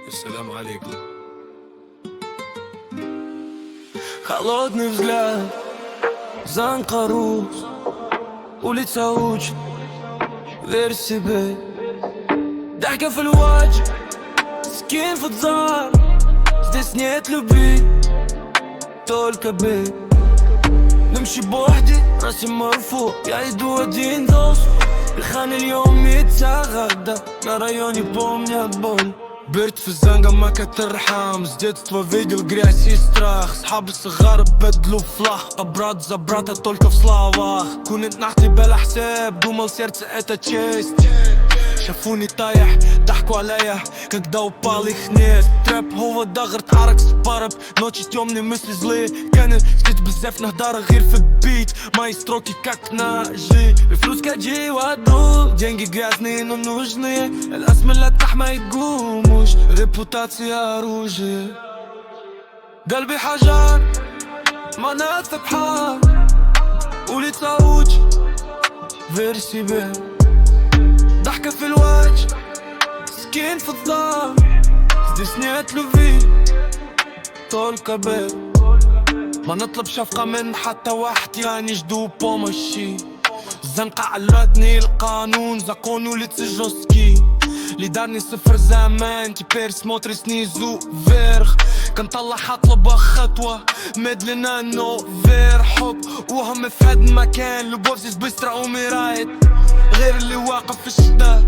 السلام عليكم. Холодный взгляд, Занкарус, улица учит, верь себе. ضحكة في الوجه, скин в футзал. Здесь нет любви, только бег. نمشي بوحدي, راسي مرفوع, я иду один دوس. الخان اليوم يتغدى, на районе помнят боль. كبرت في الزنقة ما كترحم, с детства видел грязь и страх. صحابي الصغار بدلوا флаг, а брат за брата только в словах. كنت نحكي بلا حساب, думал сердце это честь. شافوني طايح, ضحكوا عليا, когда упал их нет. Трэп هو ضغط عرق спараб, ночи темные, мысли злые. كان جديد بزاف نهدر غير في البيت, мои строки как ножи. الفلوس كاجي وادو, деньги грязные, но нужные. الاسم لا ما يقوموش, ريبутация оружие. قلبي حجر, مناط في بحار. улица учит, верь себе. ضحكة في الوجه, скин في الظهر. Здесь нет любви, только бег. ما نطلب شفقة من حتى واحد, يعني جدو помощи. الزنقة علمتني القانون, закон улицы жесткий. اللي دارني صفر زمان, теперь смотрي снизу вверх. كنطلع اطلب خطوة, медленно но вверх. حب وهم في هاد المكان, любовь здесь быстро умирает. غير اللي واقف في الشدة,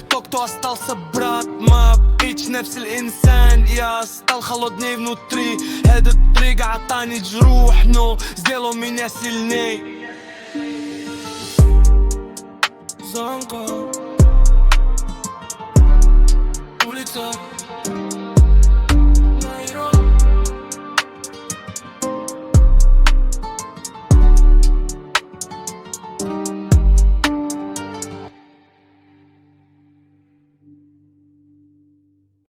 тот, кто остался брат. ما بقيتش نفس الإنسان, я стал холодней внутри. Этот триг عطاني جروح, но сделал меня сильней. Занка